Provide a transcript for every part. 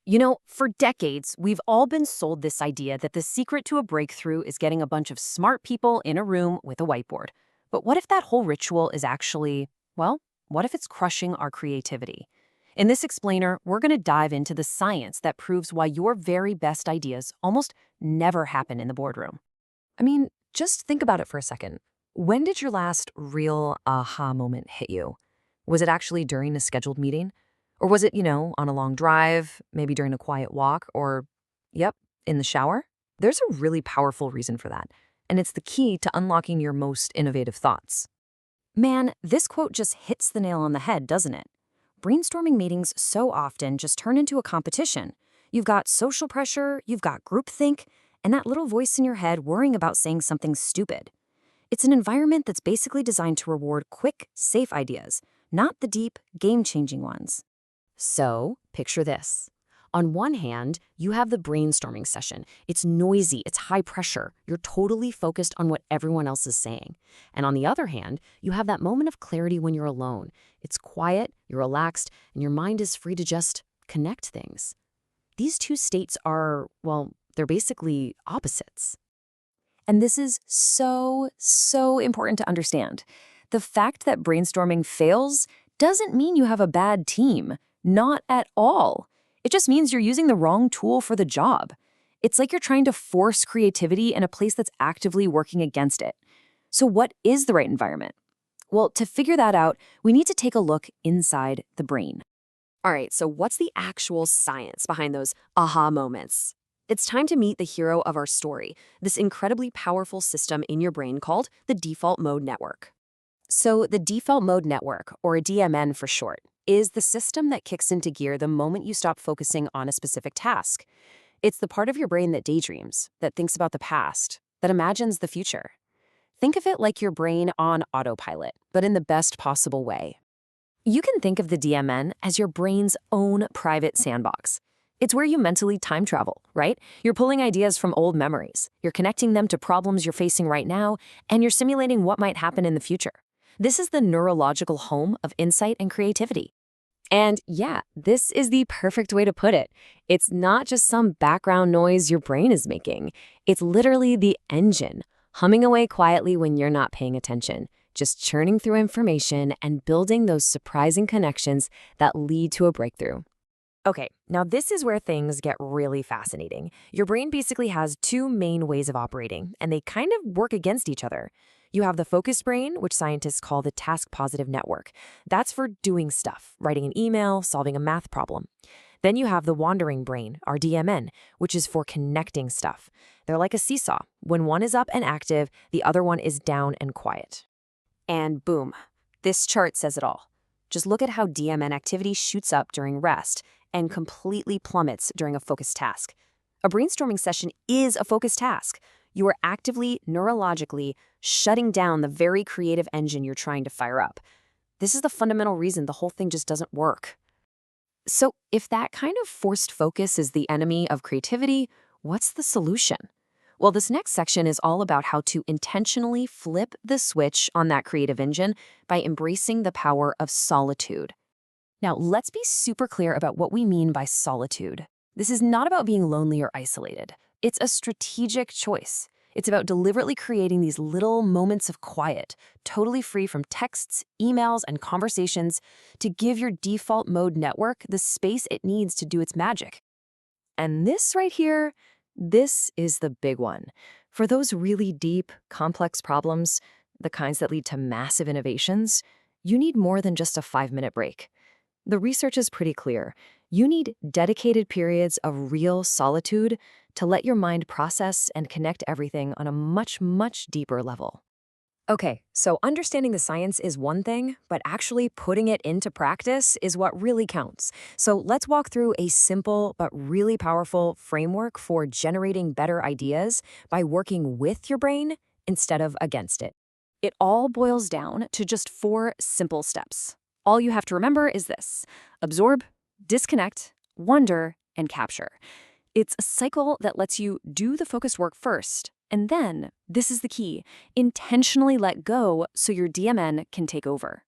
For decades, we've all been sold this idea that the secret to a breakthrough is getting a bunch of smart people in a room with a whiteboard. But what if that whole ritual is actually, well, what if it's crushing our creativity? In this explainer, we're going to dive into the science that proves why your very best ideas almost never happen in the boardroom. I mean, just think about it for a second. When did your last real aha moment hit you? Was it actually during a scheduled meeting? Or was it, on a long drive, maybe during a quiet walk, or, yep, in the shower? There's a really powerful reason for that, and it's the key to unlocking your most innovative thoughts. Man, this quote just hits the nail on the head, doesn't it? Brainstorming meetings so often just turn into a competition. You've got social pressure, you've got groupthink, and that little voice in your head worrying about saying something stupid. It's an environment that's basically designed to reward quick, safe ideas, not the deep, game-changing ones. So, picture this. On one hand, you have the brainstorming session. It's noisy, it's high pressure. You're totally focused on what everyone else is saying. And on the other hand, you have that moment of clarity when you're alone. It's quiet, you're relaxed, and your mind is free to just connect things. These two states are, well, they're basically opposites. And this is so important to understand. The fact that brainstorming fails doesn't mean you have a bad team. Not at all. It just means you're using the wrong tool for the job. It's like you're trying to force creativity in a place that's actively working against it. So what is the right environment? Well, to figure that out, we need to take a look inside the brain. All right, so what's the actual science behind those aha moments? It's time to meet the hero of our story, this incredibly powerful system in your brain called the default mode network. So the default mode network, or DMN for short, is the system that kicks into gear the moment you stop focusing on a specific task. It's the part of your brain that daydreams, that thinks about the past, that imagines the future. Think of it like your brain on autopilot, but in the best possible way. You can think of the DMN as your brain's own private sandbox. It's where you mentally time travel, right? You're pulling ideas from old memories. You're connecting them to problems you're facing right now, and you're simulating what might happen in the future. This is the neurological home of insight and creativity. And yeah, this is the perfect way to put it. It's not just some background noise your brain is making. It's literally the engine, humming away quietly when you're not paying attention, just churning through information and building those surprising connections that lead to a breakthrough. Okay, now this is where things get really fascinating. Your brain basically has two main ways of operating, and they kind of work against each other. You have the focused brain, which scientists call the task-positive network. That's for doing stuff, writing an email, solving a math problem. Then you have the wandering brain, our DMN, which is for connecting stuff. They're like a seesaw. When one is up and active, the other one is down and quiet. And boom, this chart says it all. Just look at how DMN activity shoots up during rest and completely plummets during a focused task. A brainstorming session is a focused task. You are actively, neurologically, shutting down the very creative engine you're trying to fire up. This is the fundamental reason the whole thing just doesn't work. So if that kind of forced focus is the enemy of creativity, what's the solution? Well, this next section is all about how to intentionally flip the switch on that creative engine by embracing the power of solitude. Now, let's be super clear about what we mean by solitude. This is not about being lonely or isolated. It's a strategic choice. It's about deliberately creating these little moments of quiet, totally free from texts, emails, and conversations, to give your default mode network the space it needs to do its magic. And this right here, this is the big one. For those really deep, complex problems, the kinds that lead to massive innovations, you need more than just a 5-minute break. The research is pretty clear. You need dedicated periods of real solitude to let your mind process and connect everything on a much deeper level. Okay, so understanding the science is one thing, but actually putting it into practice is what really counts. So let's walk through a simple but really powerful framework for generating better ideas by working with your brain instead of against it. It all boils down to just 4 simple steps. All you have to remember is this: absorb, disconnect, wonder, and capture. It's a cycle that lets you do the focused work first, and then, this is the key, intentionally let go so your DMN can take over.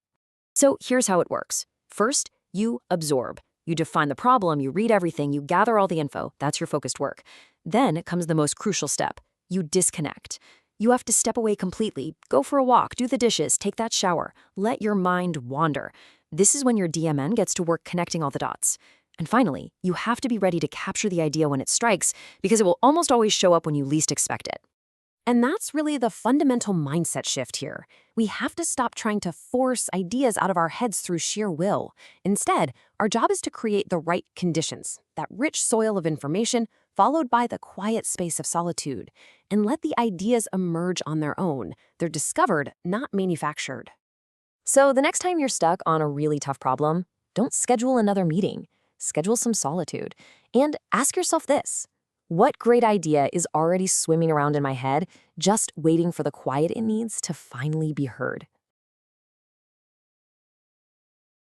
So here's how it works. First, you absorb. You define the problem, you read everything, you gather all the info. That's your focused work. Then comes the most crucial step. You disconnect. You have to step away completely. Go for a walk, do the dishes, take that shower. Let your mind wander. This is when your DMN gets to work connecting all the dots. And finally, you have to be ready to capture the idea when it strikes, because it will almost always show up when you least expect it. And that's really the fundamental mindset shift here. We have to stop trying to force ideas out of our heads through sheer will. Instead, our job is to create the right conditions, that rich soil of information, followed by the quiet space of solitude, and let the ideas emerge on their own. They're discovered, not manufactured. So the next time you're stuck on a really tough problem, don't schedule another meeting. Schedule some solitude. And ask yourself this: what great idea is already swimming around in my head, just waiting for the quiet it needs to finally be heard?